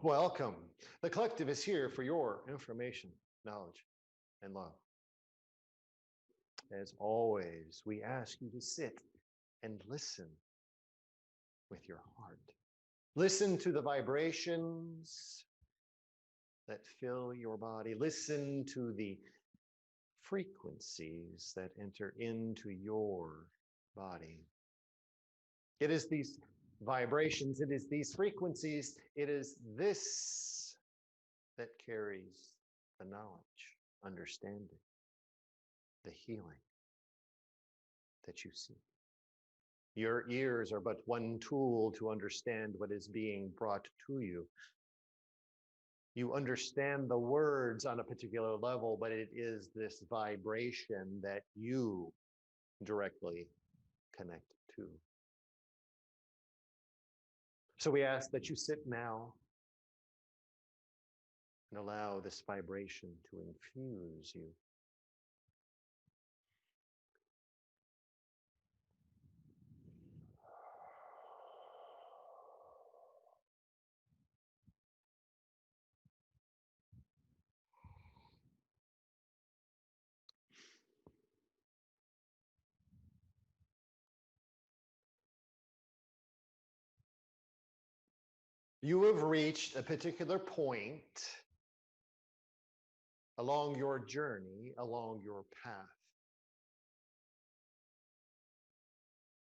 Welcome. The collective is here for your information, knowledge, and love. As always, we ask you to sit and listen with your heart. Listen to the vibrations that fill your body. Listen to the frequencies that enter into your body. It is these vibrations, it is these frequencies, it is this that carries the knowledge, understanding, the healing that you seek. Your ears are but one tool to understand what is being brought to you. You understand the words on a particular level, but it is this vibration that you directly connect to. So we ask that you sit now and allow this vibration to infuse you. You have reached a particular point along your journey, along your path.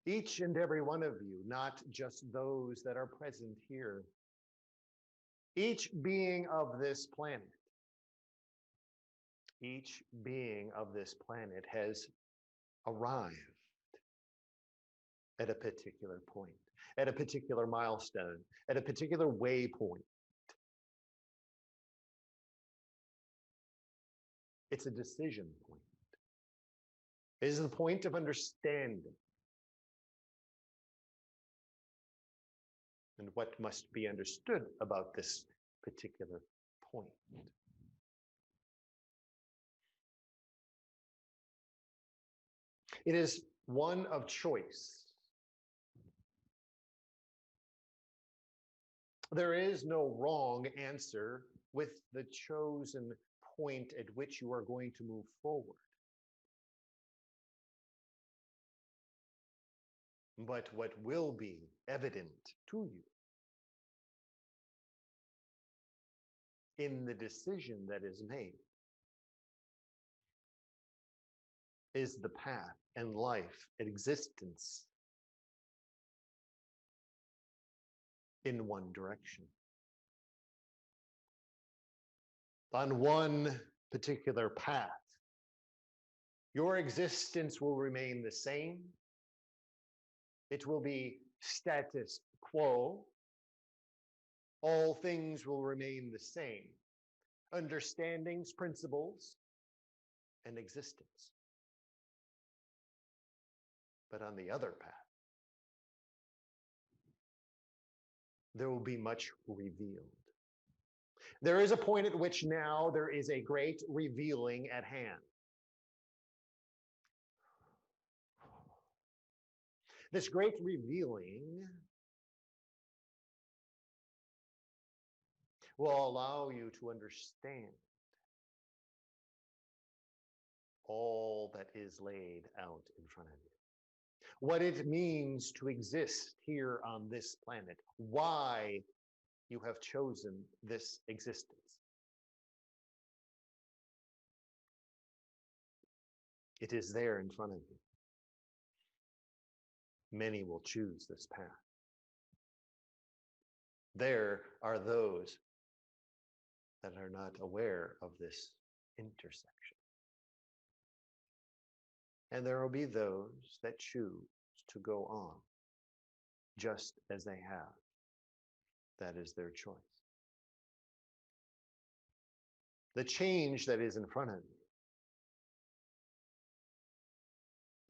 Each and every one of you, not just those that are present here, each being of this planet, each being of this planet has arrived at a particular point, at a particular milestone, at a particular waypoint. It's a decision point. It is the point of understanding. And what must be understood about this particular point. It is one of choice. There is no wrong answer with the chosen point at which you are going to move forward. But what will be evident to you in the decision that is made is the path and life and existence in one direction. On one particular path, your existence will remain the same. It will be status quo. All things will remain the same. Understandings, principles, and existence. But on the other path, there will be much revealed. There is a point at which now there is a great revealing at hand. This great revealing will allow you to understand all that is laid out in front of you. What it means to exist here on this planet, why you have chosen this existence. It is there in front of you. Many will choose this path. There are those that are not aware of this intersection. And there will be those that choose to go on just as they have. That is their choice. The change that is in front of you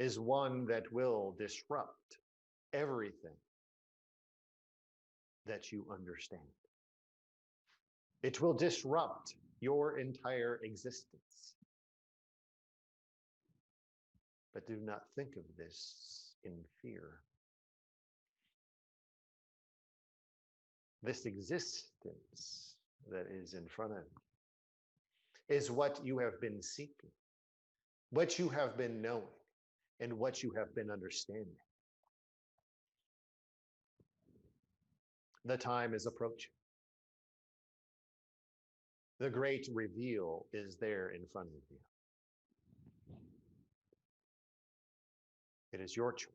is one that will disrupt everything that you understand. It will disrupt your entire existence. But do not think of this in fear. This existence that is in front of you is what you have been seeking, what you have been knowing, and what you have been understanding. The time is approaching. The great reveal is there in front of you. It is your choice.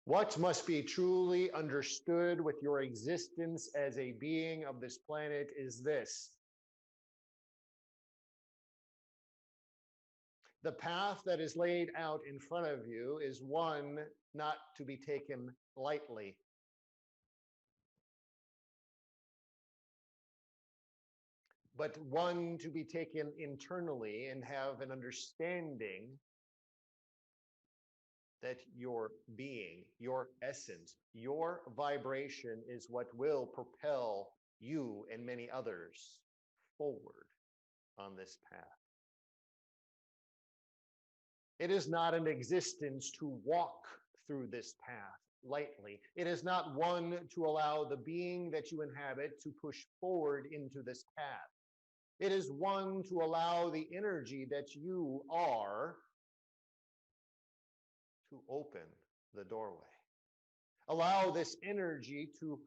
What must be truly understood with your existence as a being of this planet is this. The path that is laid out in front of you is one not to be taken lightly. But one to be taken internally and have an understanding that your being, your essence, your vibration is what will propel you and many others forward on this path. It is not an existence to walk through this path lightly. It is not one to allow the being that you inhabit to push forward into this path. It is one to allow the energy that you are to open the doorway. Allow this energy to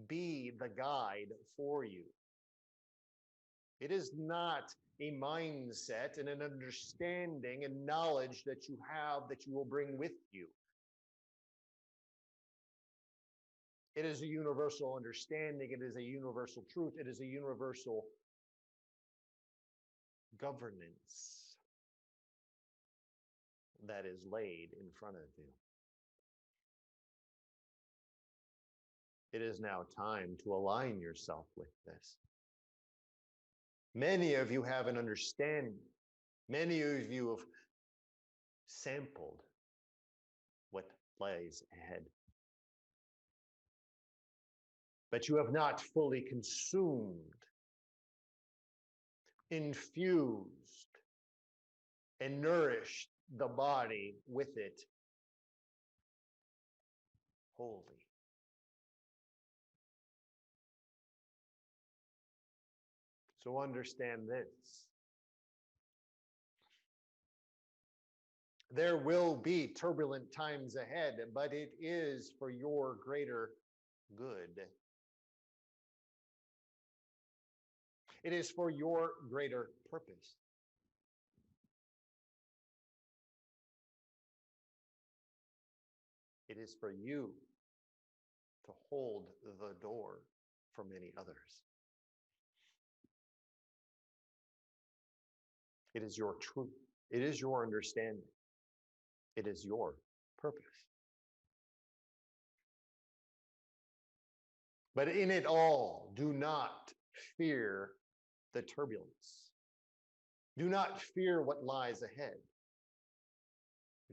be the guide for you. It is not a mindset and an understanding and knowledge that you have that you will bring with you. It is a universal understanding. It is a universal truth. It is a universal governance that is laid in front of you. It is now time to align yourself with this. Many of you have an understanding. Many of you have sampled what lies ahead. But you have not fully consumed, infused, and nourished the body with it wholly. So understand this. There will be turbulent times ahead, but it is for your greater good. It is for your greater purpose. It is for you to hold the door for many others. It is your truth. It is your understanding. It is your purpose. But in it all, do not fear the turbulence. Do not fear what lies ahead.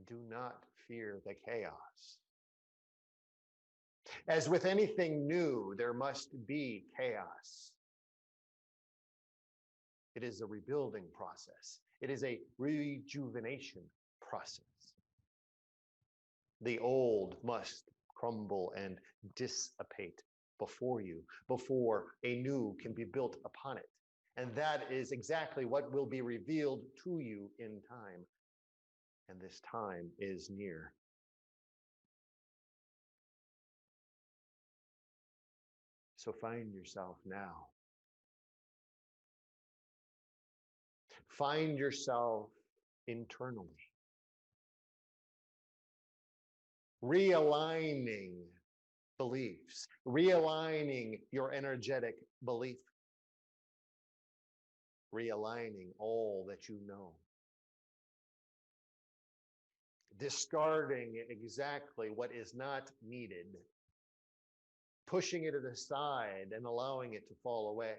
Do not fear the chaos. As with anything new, there must be chaos. It is a rebuilding process. It is a rejuvenation process. The old must crumble and dissipate before you, before a new can be built upon it. And that is exactly what will be revealed to you in time. And this time is near. So find yourself now. Find yourself internally. Realigning beliefs, realigning your energetic belief, realigning all that you know, discarding exactly what is not needed, pushing it aside and allowing it to fall away.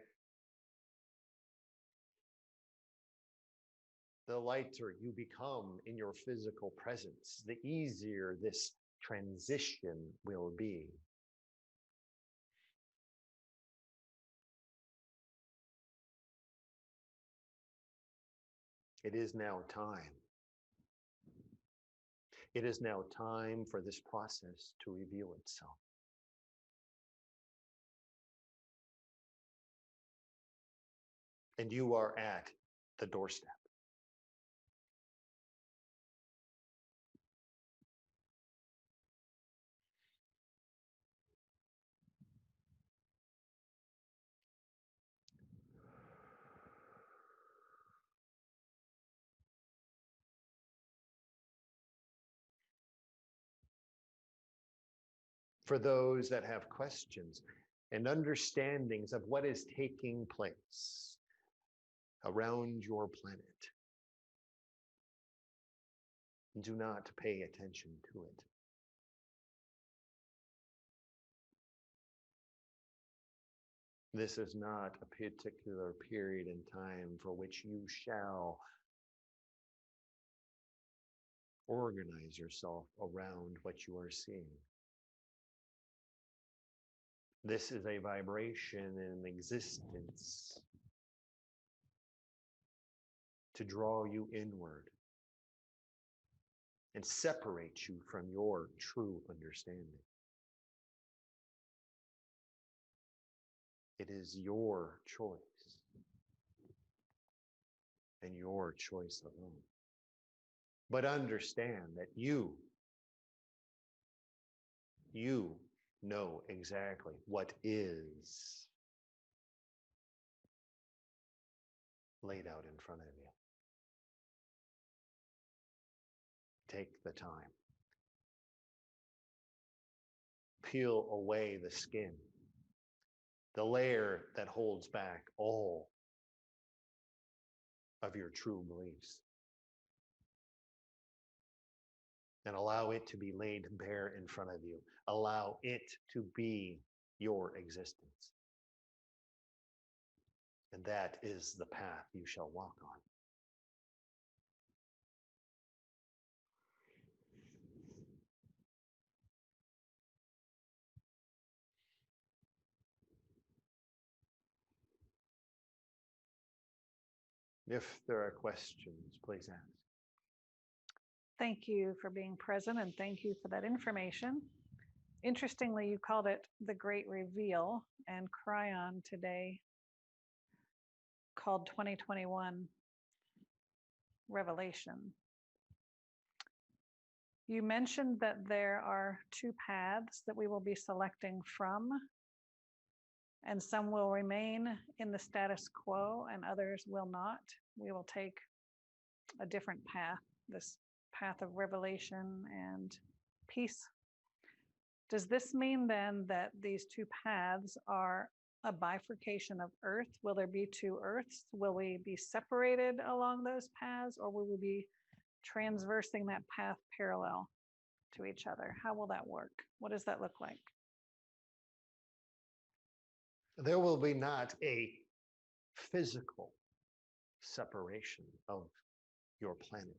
the lighter you become in your physical presence, the easier this transition will be. It is now time. It is now time for this process to reveal itself. And you are at the doorstep. For those that have questions and understandings of what is taking place around your planet, do not pay attention to it. This is not a particular period in time for which you shall organize yourself around what you are seeing. This is a vibration in existence to draw you inward and separate you from your true understanding. It is your choice and your choice alone. But understand that you know exactly what is laid out in front of you. Take the time. Peel away the skin, the layer that holds back all of your true beliefs, and allow it to be laid bare in front of you. Allow it to be your existence. And that is the path you shall walk on. If there are questions, please ask. Thank you for being present and thank you for that information. Interestingly, you called it the Great Reveal, and Cryon today called 2021 Revelation. You mentioned that there are two paths that we will be selecting from, and some will remain in the status quo and others will not. We will take a different path, this path of revelation and peace. Does this mean then that these two paths are a bifurcation of Earth? Will there be two Earths? Will we be separated along those paths, or will we be transversing that path parallel to each other? How will that work? What does that look like? There will be not a physical separation of your planet.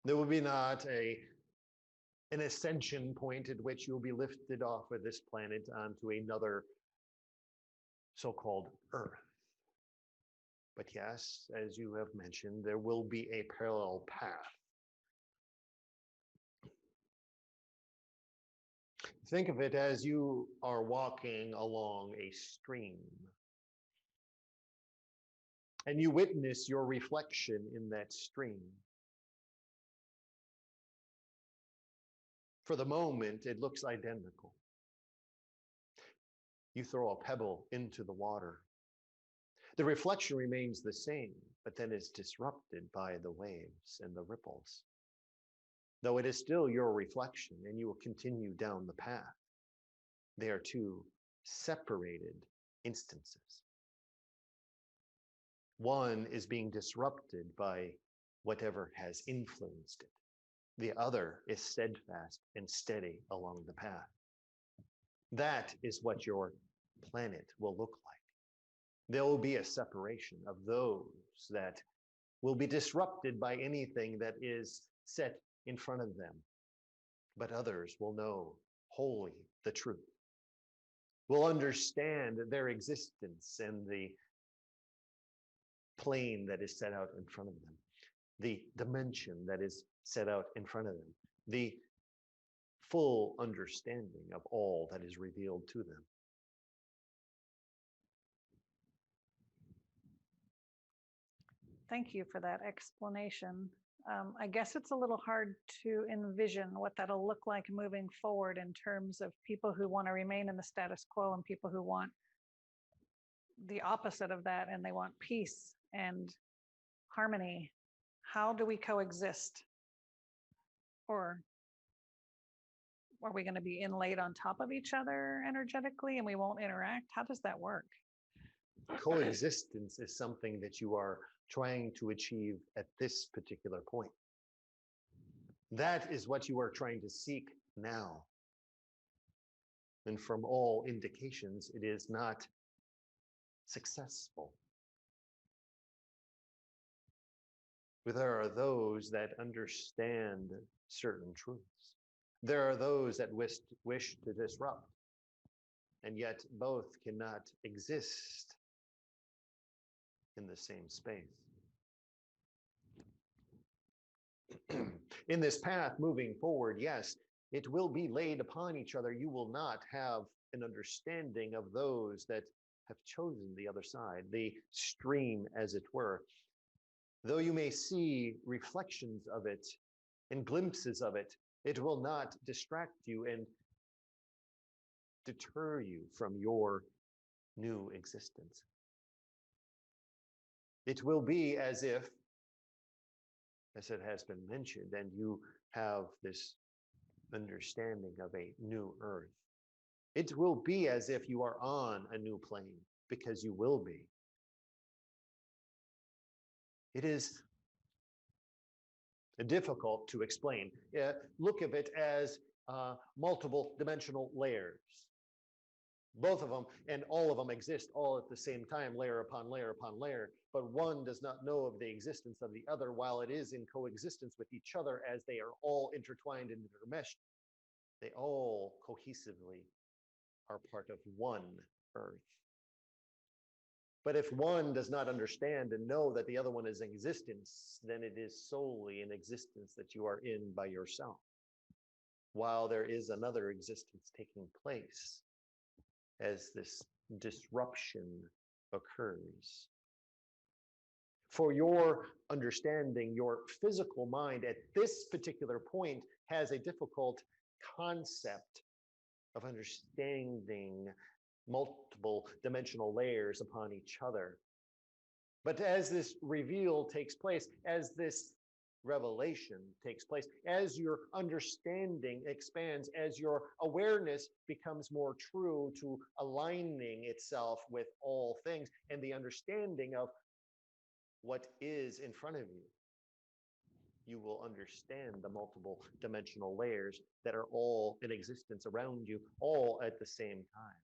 There will be not an ascension point at which you'll be lifted off of this planet onto another so-called Earth. But yes, as you have mentioned, there will be a parallel path. Think of it as you are walking along a stream, and you witness your reflection in that stream. For the moment, it looks identical. You throw a pebble into the water. The reflection remains the same, but then it's disrupted by the waves and the ripples. Though it is still your reflection and you will continue down the path, they are two separated instances. One is being disrupted by whatever has influenced it. The other is steadfast and steady along the path. That is what your planet will look like. There will be a separation of those that will be disrupted by anything that is set in front of them. But others will know wholly the truth, will understand their existence and the plane that is set out in front of them, the dimension that is set out in front of them, the full understanding of all that is revealed to them. Thank you for that explanation. I guess it's a little hard to envision what that'll look like moving forward in terms of people who want to remain in the status quo and people who want the opposite of that, and they want peace and harmony. How do we coexist? Or are we going to be inlaid on top of each other energetically and we won't interact? How does that work? Coexistence is something that you are trying to achieve at this particular point. That is what you are trying to seek now. And from all indications, it is not successful. But there are those that understand certain truths. There are those that wish to disrupt, and yet both cannot exist in the same space. In this path moving forward, yes, it will be laid upon each other. You will not have an understanding of those that have chosen the other side, the stream, as it were. Though you may see reflections of it and glimpses of it, it will not distract you and deter you from your new existence. It will be as if, as it has been mentioned, and you have this understanding of a new earth. It will be as if you are on a new plane, because you will be. It is difficult to explain. Look at it as multiple dimensional layers. Both of them and all of them exist all at the same time, layer upon layer upon layer, but one does not know of the existence of the other while it is in coexistence with each other as they are all intertwined and intermeshed. They all cohesively are part of one earth. But if one does not understand and know that the other one is in existence, then it is solely an existence that you are in by yourself, while there is another existence taking place as this disruption occurs. For your understanding, your physical mind at this particular point has a difficult concept of understanding multiple dimensional layers upon each other. But as this reveal takes place, as this revelation takes place, as your understanding expands, as your awareness becomes more true to aligning itself with all things and the understanding of what is in front of you, you will understand the multiple dimensional layers that are all in existence around you, all at the same time.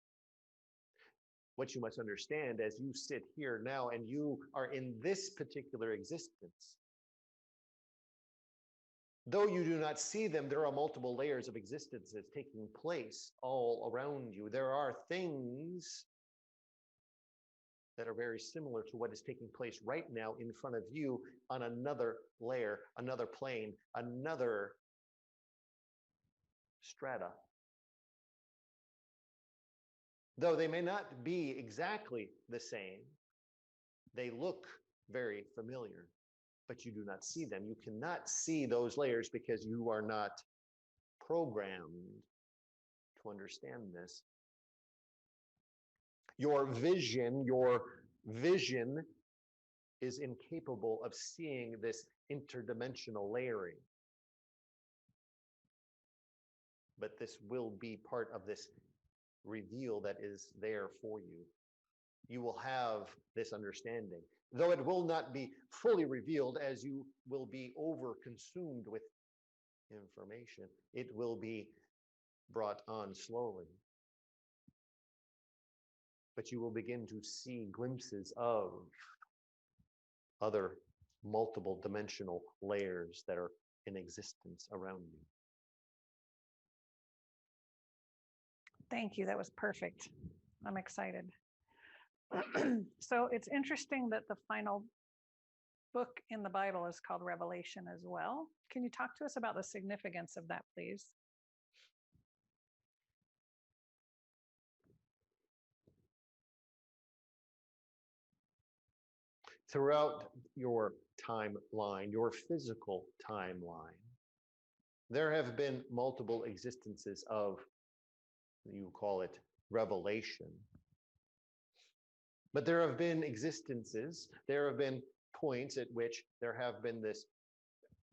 What you must understand as you sit here now and you are in this particular existence, though you do not see them, there are multiple layers of existences taking place all around you. There are things that are very similar to what is taking place right now in front of you on another layer, another plane, another strata. Though they may not be exactly the same, they look very familiar, but you do not see them. You cannot see those layers because you are not programmed to understand this. Your vision is incapable of seeing this interdimensional layering. But this will be part of this reveal that is there for you. You will have this understanding, though it will not be fully revealed as you will be over-consumed with information. It will be brought on slowly. but you will begin to see glimpses of other multiple dimensional layers that are in existence around you. Thank you. That was perfect. I'm excited. So it's interesting that the final book in the Bible is called Revelation as well. Can you talk to us about the significance of that, please? Throughout your timeline, your physical timeline, there have been multiple existences of, you call it revelation. But there have been existences, there have been points at which there have been this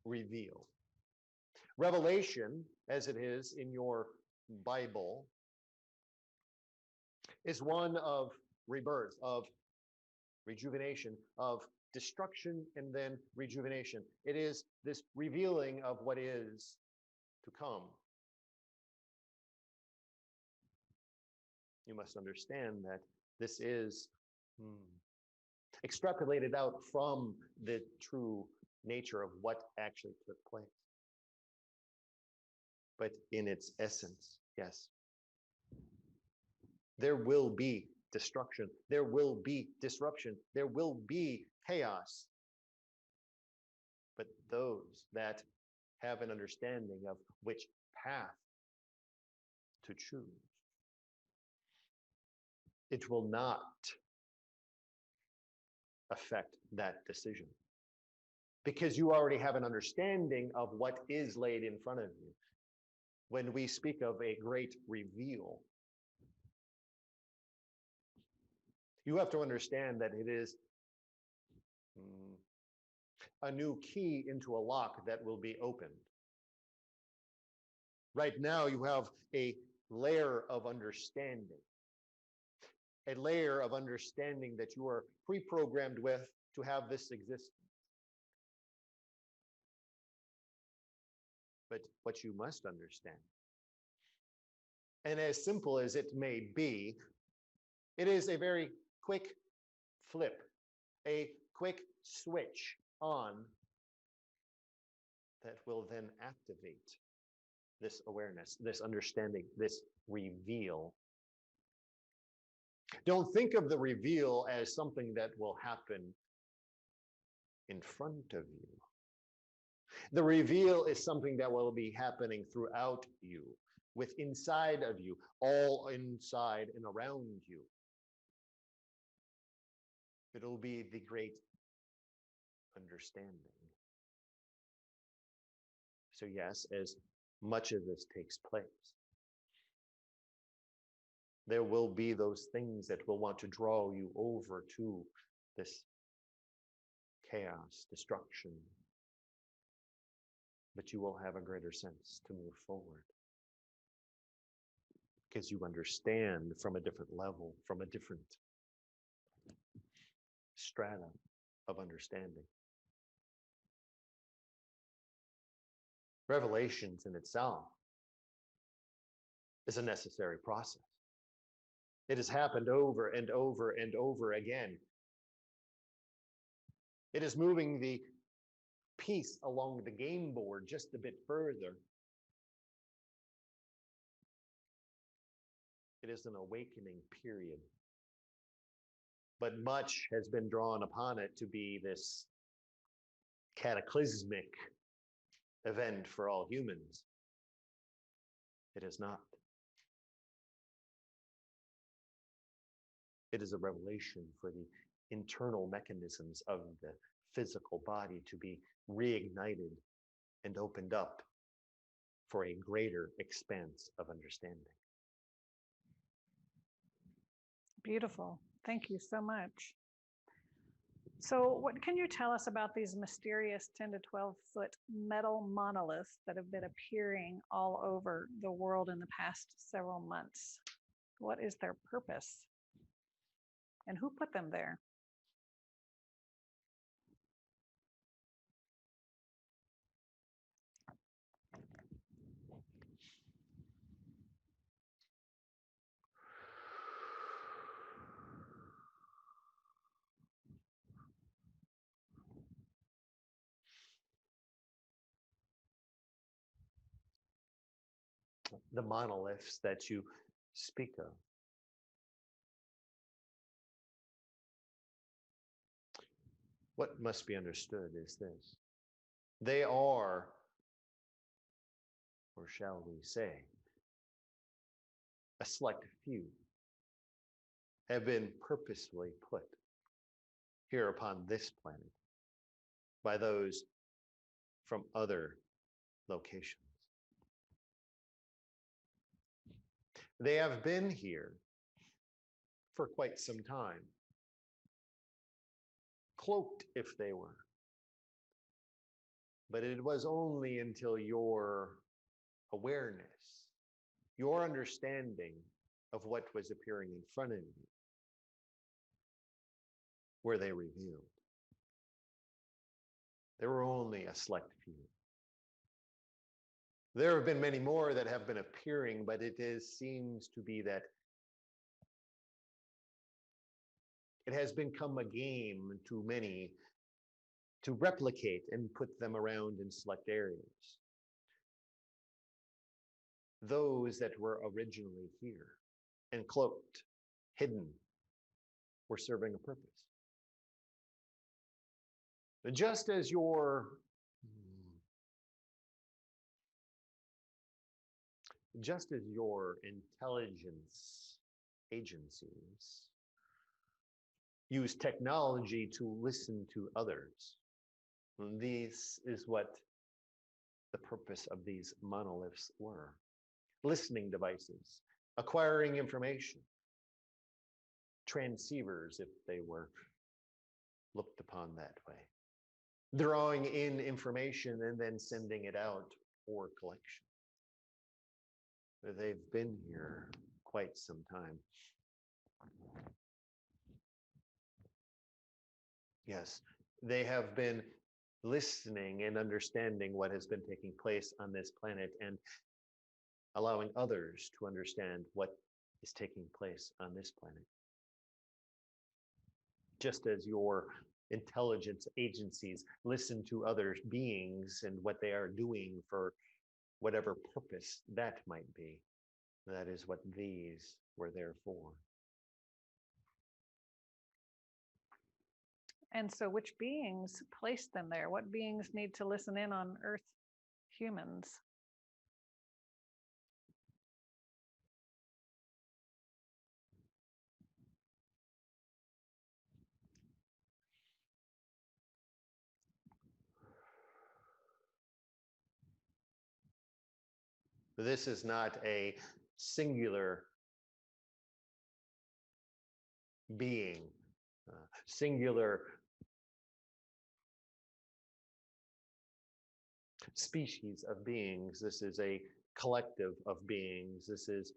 reveal. Revelation, as it is in your Bible, is one of rebirth, of rejuvenation, of destruction and then rejuvenation. It is this revealing of what is to come. You must understand that this is extrapolated out from the true nature of what actually took place. But in its essence, yes, there will be destruction, there will be disruption, there will be chaos. But those that have an understanding of which path to choose, it will not affect that decision, because you already have an understanding of what is laid in front of you. When we speak of a great reveal, you have to understand that it is a new key into a lock that will be opened. Right now, you have a layer of understanding. A layer of understanding that you are pre-programmed with to have this existence. But what you must understand, and as simple as it may be, it is a very quick flip, a quick switch on that will then activate this awareness, this understanding, this reveal. Don't think of the reveal as something that will happen in front of you. The reveal is something that will be happening throughout you, with inside of you, all inside and around you. It'll be the great understanding. So yes, as much of this takes place, there will be those things that will want to draw you over to this chaos, destruction. But you will have a greater sense to move forward, because you understand from a different level, from a different strata of understanding. Revelations in itself is a necessary process. It has happened over and over and over again. It is moving the piece along the game board just a bit further. It is an awakening period. But much has been drawn upon it to be this cataclysmic event for all humans. It is not. It is a revelation for the internal mechanisms of the physical body to be reignited and opened up for a greater expanse of understanding. Beautiful. Thank you so much. So what can you tell us about these mysterious 10 to 12 foot metal monoliths that have been appearing all over the world in the past several months? What is their purpose? And who put them there? the monoliths that you speak of. What must be understood is this. They are, or shall we say, a select few have been purposefully put here upon this planet by those from other locations. They have been here for quite some time, cloaked if they were. But it was only until your awareness, your understanding of what was appearing in front of you, where they revealed. There were only a select few. There have been many more that have been appearing, but seems to be that it has become a game to many to replicate and put them around in select areas. Those that were originally here and cloaked, hidden, were serving a purpose. Just as your intelligence agencies use technology to listen to others, this is what the purpose of these monoliths were. Listening devices, acquiring information, transceivers if they were looked upon that way, drawing in information and then sending it out for collection. They've been here quite some time. Yes, they have been listening and understanding what has been taking place on this planet and allowing others to understand what is taking place on this planet. Just as your intelligence agencies listen to other beings and what they are doing for whatever purpose that might be, that is what these were there for. And so which beings placed them there? What beings need to listen in on Earth humans? This is not a singular being, singular species of beings. This is a collective of beings. This is,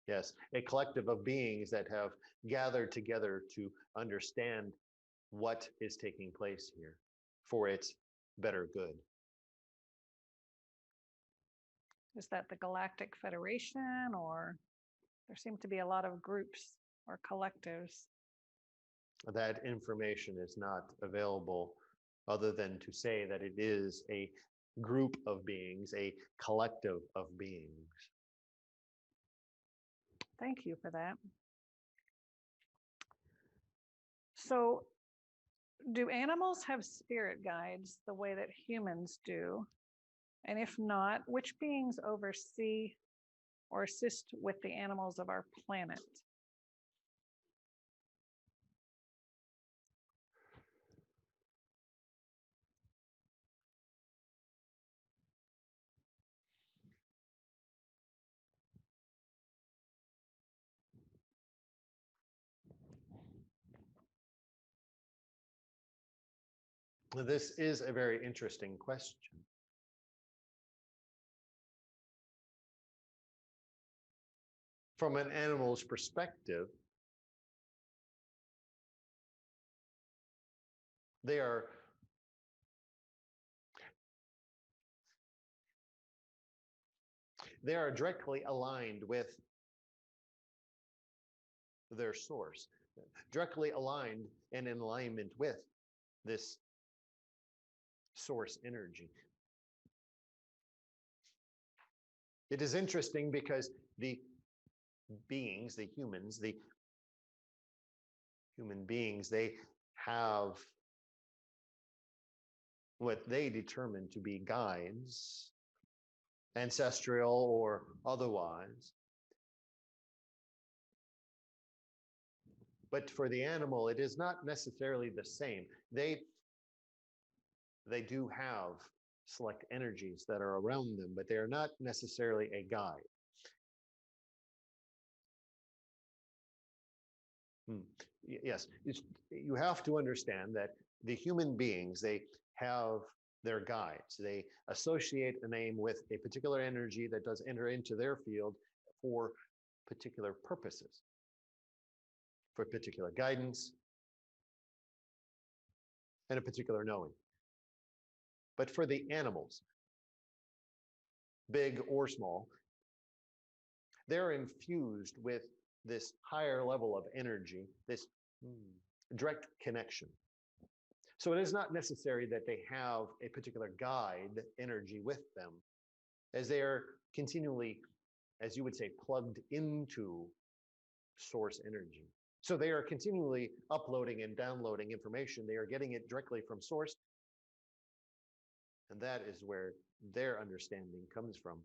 yes, a collective of beings that have gathered together to understand what is taking place here for its better good. Is that the Galactic Federation, or there seem to be a lot of groups or collectives? That information is not available other than to say that it is a group of beings, a collective of beings. Thank you for that. So, do animals have spirit guides the way that humans do? And if not, which beings oversee or assist with the animals of our planet? This is a very interesting question. From an animal's perspective, they are directly aligned with their source, directly aligned and in alignment with this source energy. It is interesting because the beings, the humans, the human beings, they have what they determine to be guides, ancestral or otherwise. But for the animal, it is not necessarily the same. They do have select energies that are around them, but they are not necessarily a guide. Yes, you have to understand that the human beings, they have their guides. They associate a name with a particular energy that does enter into their field for particular purposes, for particular guidance, and a particular knowing. But for the animals, big or small, they're infused with this higher level of energy, this direct connection. So it is not necessary that they have a particular guide energy with them, as they are continually, as you would say, plugged into source energy. So they are continually uploading and downloading information. They are getting it directly from source. And that is where their understanding comes from.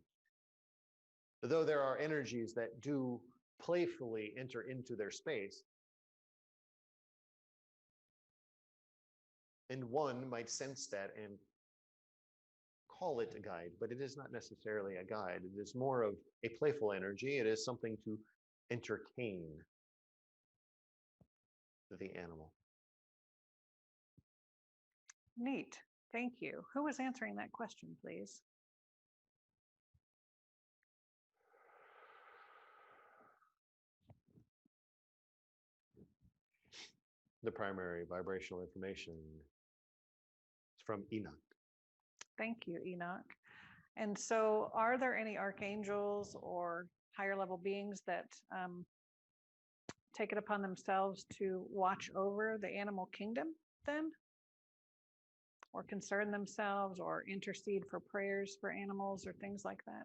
Though there are energies that do playfully enter into their space, and one might sense that and call it a guide, but it is not necessarily a guide. It is more of a playful energy. It is something to entertain the animal. Neat. Thank you. Who was answering that question, please? The primary vibrational information is from Enoch. Thank you, Enoch. And so are there any archangels or higher level beings that take it upon themselves to watch over the animal kingdom then? Or concern themselves or intercede for prayers for animals or things like that?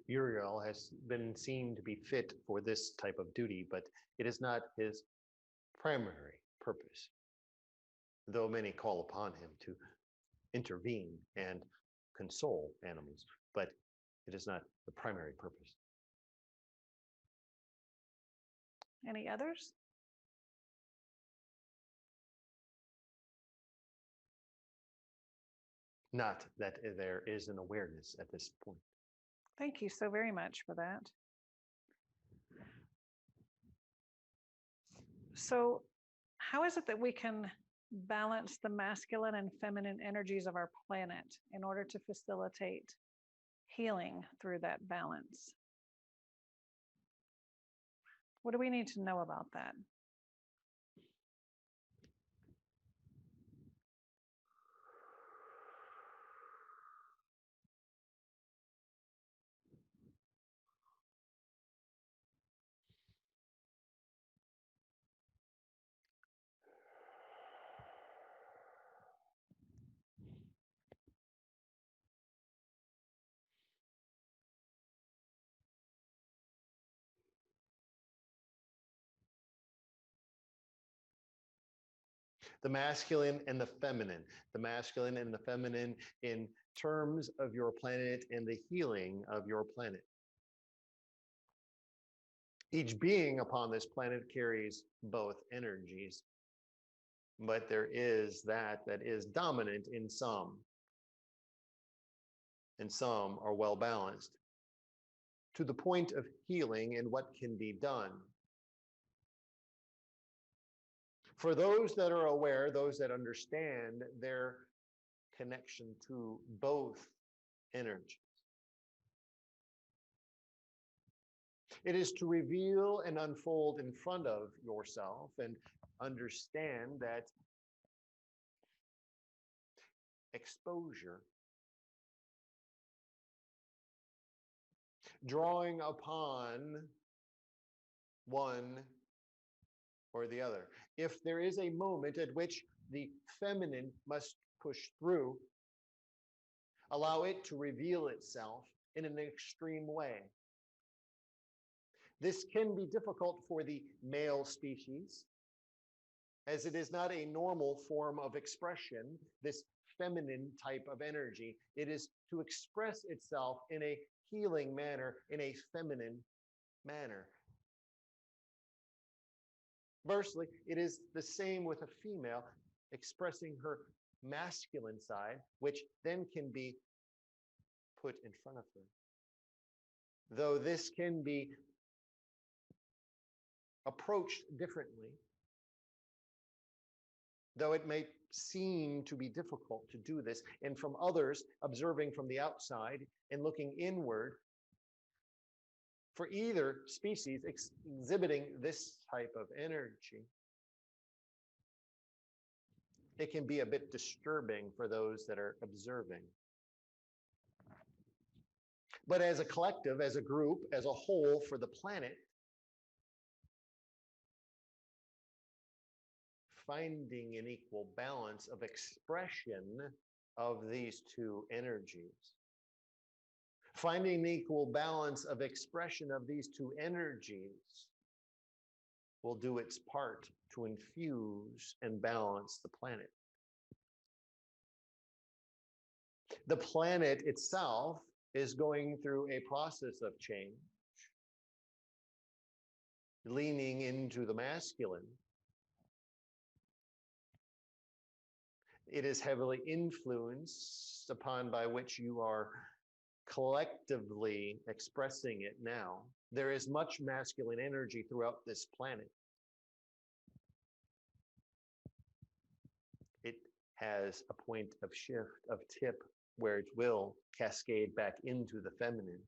Uriel has been seen to be fit for this type of duty, but it is not his primary purpose, though many call upon him to intervene and console animals, but it is not the primary purpose. Any others? Not that there is an awareness at this point. Thank you so very much for that. So how is it that we can balance the masculine and feminine energies of our planet in order to facilitate healing through that balance? What do we need to know about that? The masculine and the feminine in terms of your planet and the healing of your planet. Each being upon this planet carries both energies, but there is that is dominant in some, and some are well balanced to the point of healing and what can be done. For those that are aware, those that understand their connection to both energies, it is to reveal and unfold in front of yourself and understand that exposure, drawing upon one or the other. If there is a moment at which the feminine must push through, allow it to reveal itself in an extreme way. This can be difficult for the male species, as it is not a normal form of expression, this feminine type of energy. It is to express itself in a healing manner, in a feminine manner. Conversely, it is the same with a female expressing her masculine side, which then can be put in front of her. Though this can be approached differently, though it may seem to be difficult to do this, and from others observing from the outside and looking inward, for either species exhibiting this type of energy, it can be a bit disturbing for those that are observing. But as a collective, as a group, as a whole for the planet, finding an equal balance of expression of these two energies. Finding the equal balance of expression of these two energies will do its part to infuse and balance the planet. The planet itself is going through a process of change, leaning into the masculine. It is heavily influenced upon by which you are collectively expressing it now. There is much masculine energy throughout this planet. It has a point of shift, of tip, where it will cascade back into the feminine.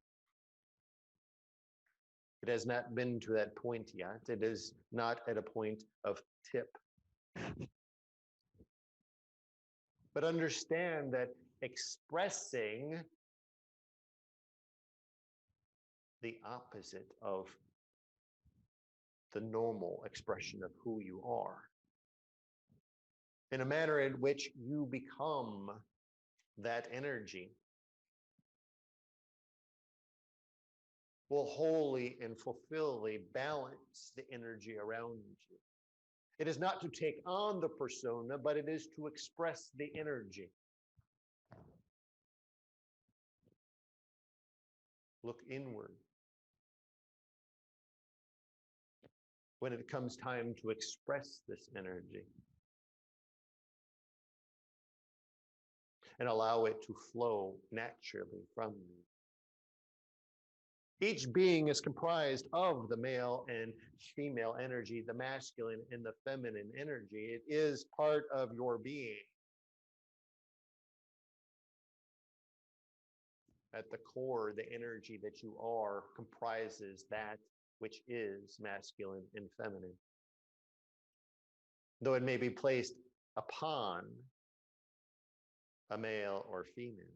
It has not been to that point yet. It is not at a point of tip. But understand that expressing the opposite of the normal expression of who you are, in a manner in which you become that energy, will wholly and fulfilly balance the energy around you. It is not to take on the persona, but it is to express the energy. Look inward. When it comes time to express this energy, and allow it to flow naturally from you. Each being is comprised of the male and female energy, the masculine and the feminine energy. It is part of your being. At the core, the energy that you are comprises that which is masculine and feminine. Though it may be placed upon a male or female.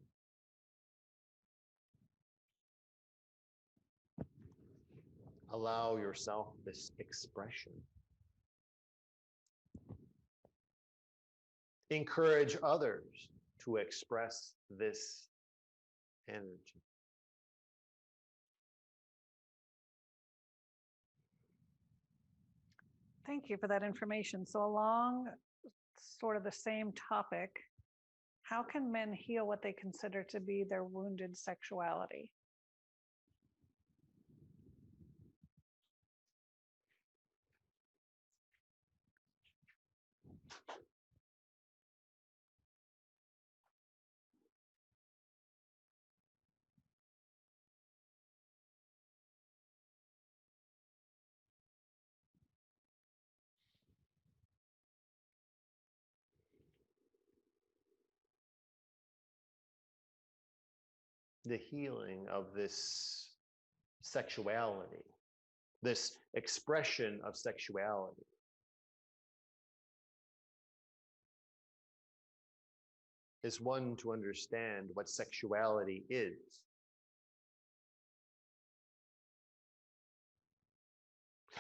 Allow yourself this expression. Encourage others to express this energy. Thank you for that information. So along sort of the same topic, how can men heal what they consider to be their wounded sexuality? The healing of this sexuality, this expression of sexuality. Is one to understand what sexuality is.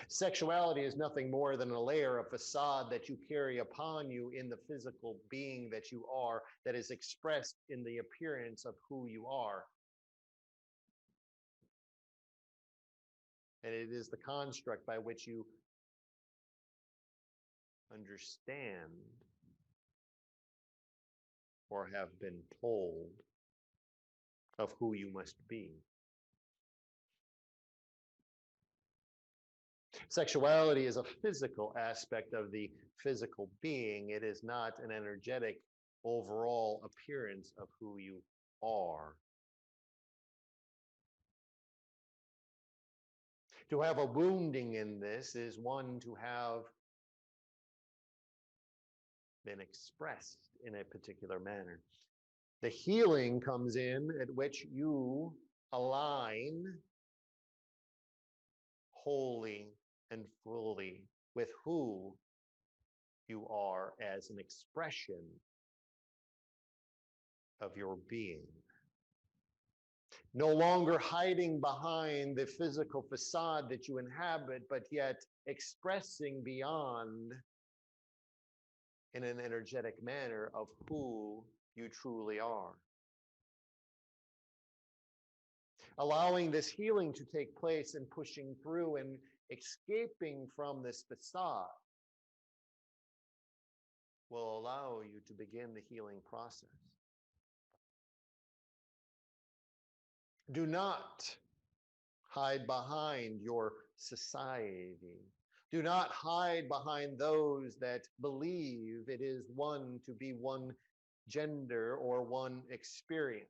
Sexuality is nothing more than a layer, a facade that you carry upon you in the physical being that you are, that is expressed in the appearance of who you are. And it is the construct by which you understand or have been told of who you must be. Sexuality is a physical aspect of the physical being. It is not an energetic overall appearance of who you are. To have a wounding in this is one to have been expressed in a particular manner. The healing comes in at which you align wholly and fully with who you are as an expression of your being. No longer hiding behind the physical facade that you inhabit, but yet expressing beyond in an energetic manner of who you truly are. Allowing this healing to take place and pushing through and escaping from this facade will allow you to begin the healing process. Do not hide behind your society. Do not hide behind those that believe it is one to be one gender or one experience.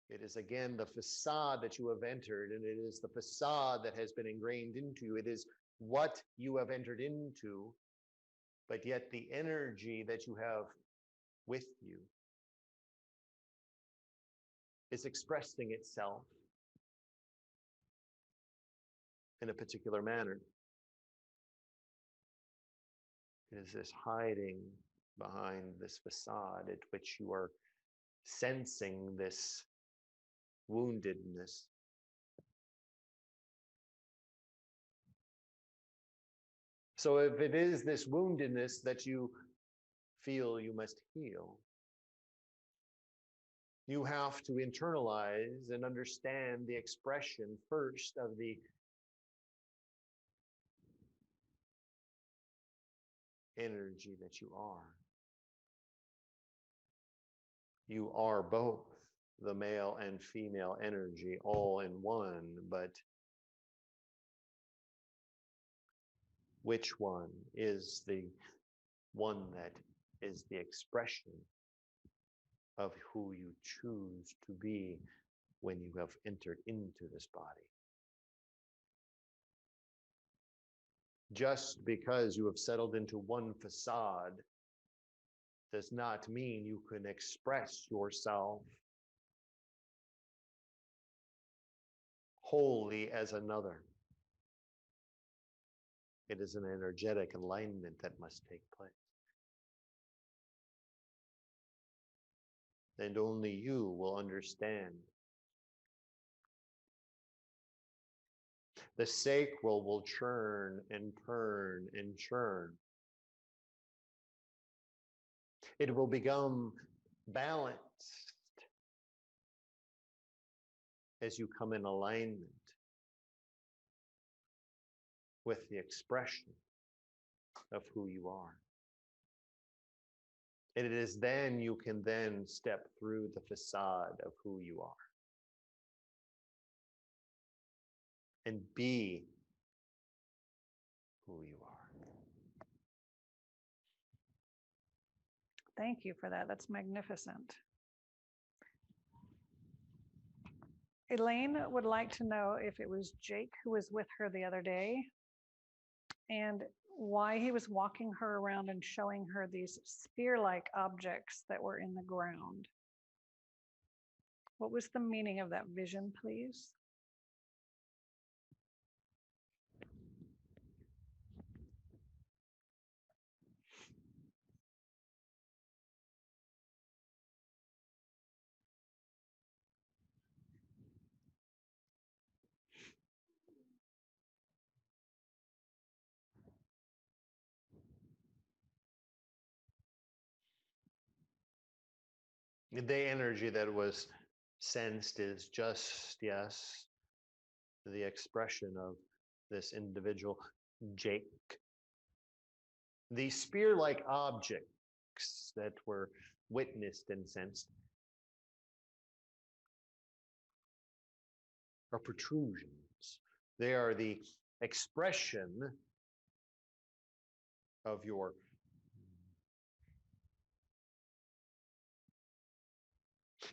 It is again the facade that you have entered, and it is the facade that has been ingrained into you. It is what you have entered into, but yet the energy that you have with you is expressing itself in a particular manner. It is this hiding behind this facade at which you are sensing this woundedness. So if it is this woundedness that you feel you must heal, you have to internalize and understand the expression first of the energy that you are. You are both the male and female energy all in one, but which one is the one that is the expression of who you choose to be when you have entered into this body? Just because you have settled into one facade does not mean you can express yourself wholly as another. It is an energetic alignment that must take place. And only you will understand. The sacral will churn and turn and churn. It will become balanced as you come in alignment with the expression of who you are. And it is then you can then step through the facade of who you are and be who you are. Thank you for that. That's magnificent. Elaine would like to know if it was Jake who was with her the other day and why he was walking her around and showing her these spear-like objects that were in the ground. What was the meaning of that vision, please? The energy that was sensed is just, yes, the expression of this individual, Jake. The spear-like objects that were witnessed and sensed are protrusions. They are the expression of your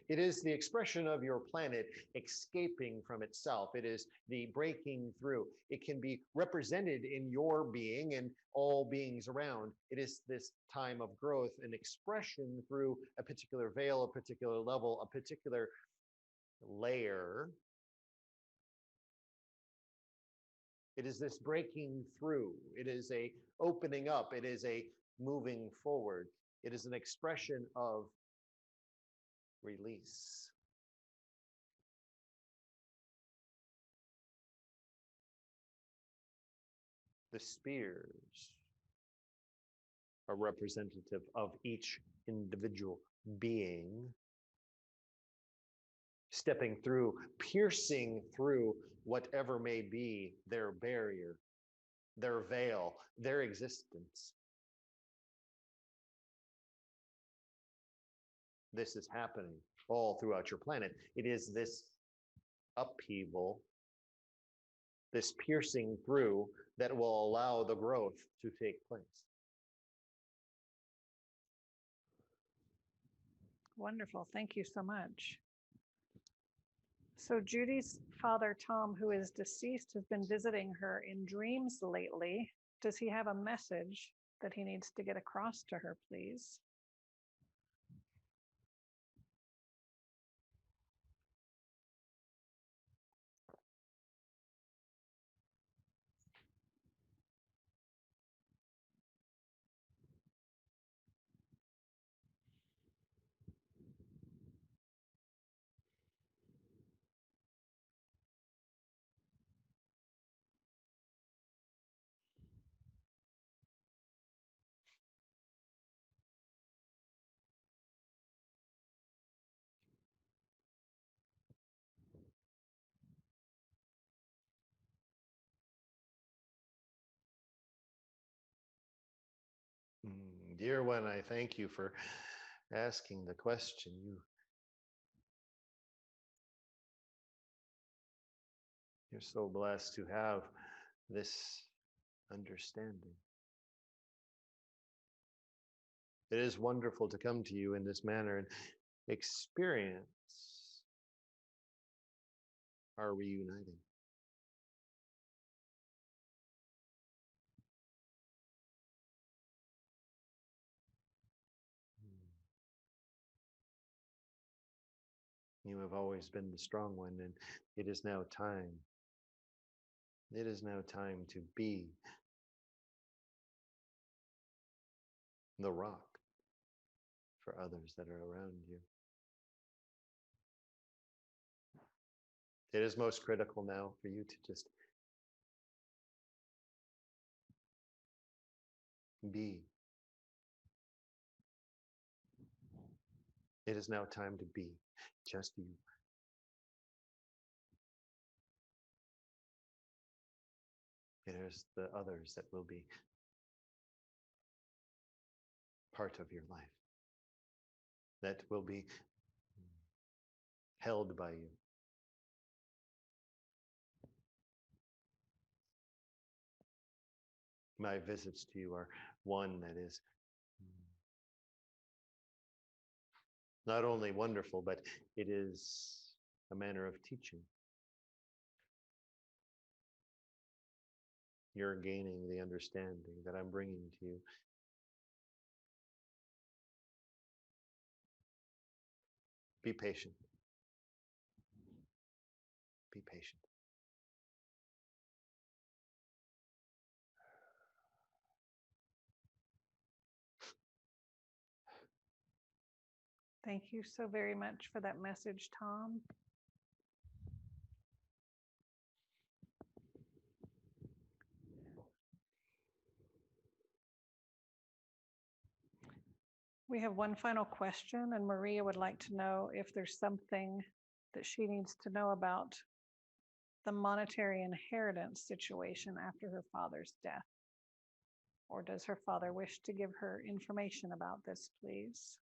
it is the expression of your planet escaping from itself. It is the breaking through. It can be represented in your being and all beings around. It is this time of growth, an expression through a particular veil, a particular level, a particular layer. It is this breaking through. It is a opening up. It is a moving forward. It is an expression of release. The spears are representative of each individual being stepping through, piercing through whatever may be their barrier, their veil, their existence. This is happening all throughout your planet. It is this upheaval, this piercing through that will allow the growth to take place. Wonderful. Thank you so much. So Judy's father, Tom, who is deceased, has been visiting her in dreams lately. Does he have a message that he needs to get across to her, please? Dear one, I thank you for asking the question. You're so blessed to have this understanding. It is wonderful to come to you in this manner and experience our reuniting. You have always been the strong one, and it is now time. It is now time to be the rock for others that are around you. It is most critical now for you to just be. It is now time to be just you. There's the others that will be part of your life, that will be held by you. My visits to you are one that is not only wonderful, but it is a manner of teaching. You're gaining the understanding that I'm bringing to you. Be patient. Be patient. Thank you so very much for that message, Tom. We have one final question, and Maria would like to know if there's something that she needs to know about the monetary inheritance situation after her father's death. Or does her father wish to give her information about this, please?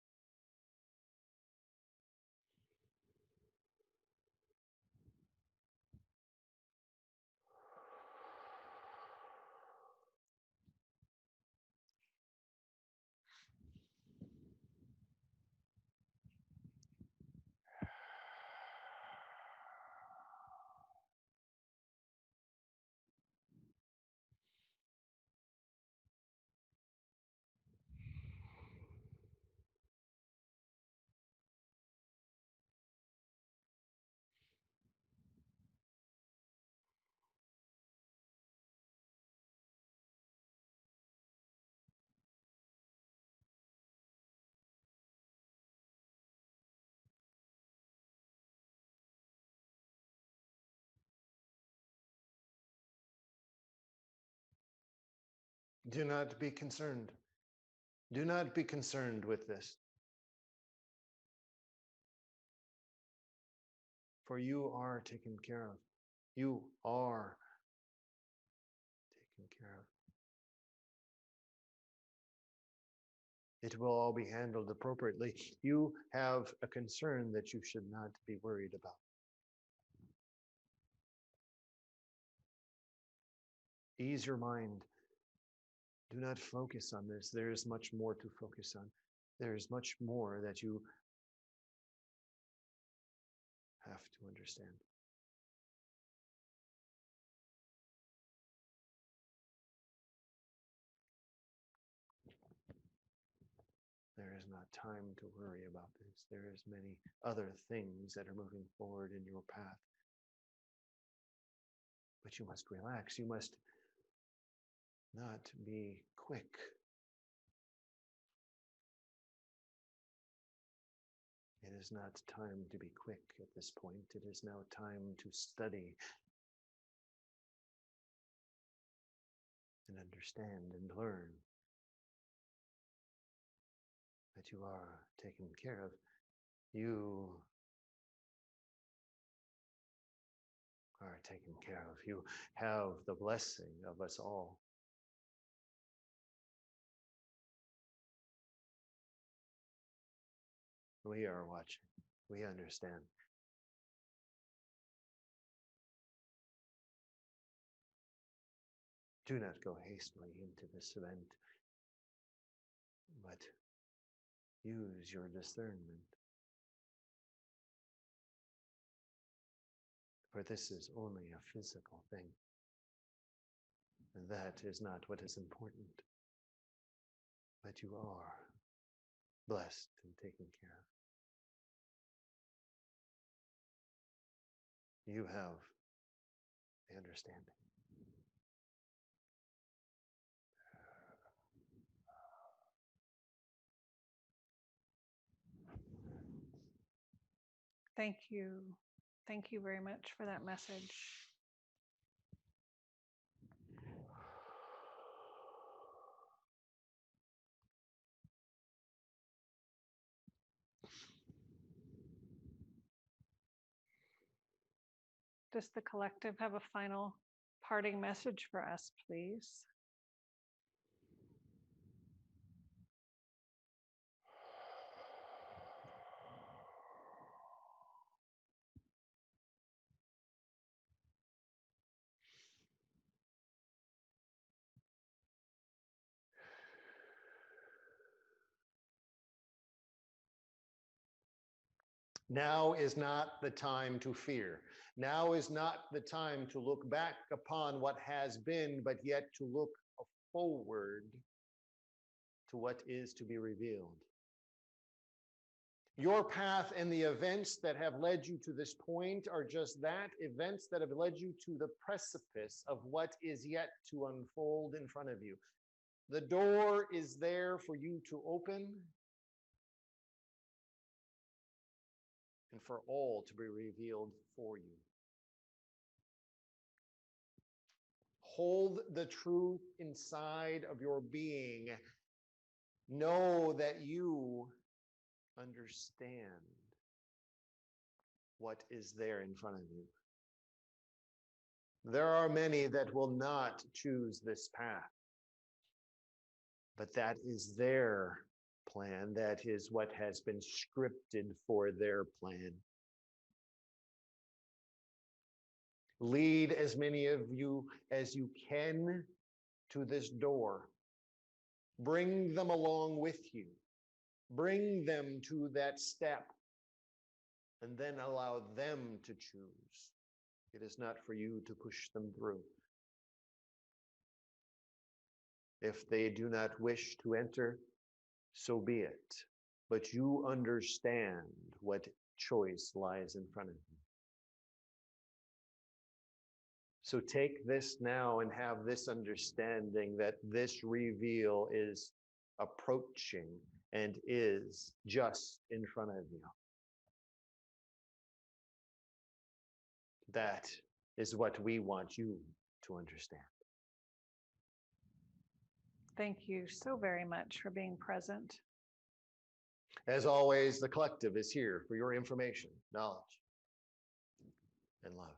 Do not be concerned. Do not be concerned with this. For you are taken care of. You are taken care of. It will all be handled appropriately. You have a concern that you should not be worried about. Ease your mind. Do not focus on this. There is much more to focus on. There is much more that you have to understand. There is not time to worry about this. There is many other things that are moving forward in your path. But you must relax. You must not be quick. It is not time to be quick at this point. It is now time to study and understand and learn that you are taken care of. You are taken care of. You have the blessing of us all. We are watching. We understand. Do not go hastily into this event, but use your discernment. For this is only a physical thing. And that is not what is important. But you are blessed and taken care of. You have the understanding. Thank you. Thank you very much for that message. Does the collective have a final parting message for us, please? Now is not the time to fear. Now is not the time to look back upon what has been, but yet to look forward to what is to be revealed. Your path and the events that have led you to this point are just that, events that have led you to the precipice of what is yet to unfold in front of you. The door is there for you to open and for all to be revealed for you. Hold the truth inside of your being Know that you understand what is there in front of you. There are many that will not choose this path, but that is their plan. That is what has been scripted for their plan. Lead as many of you as you can to this door. Bring them along with you. Bring them to that step, and then allow them to choose. It is not for you to push them through. If they do not wish to enter, so be it. But you understand what choice lies in front of you. So take this now and have this understanding that this reveal is approaching and is just in front of you. That is what we want you to understand. Thank you so very much for being present. As always, the collective is here for your information, knowledge, and love.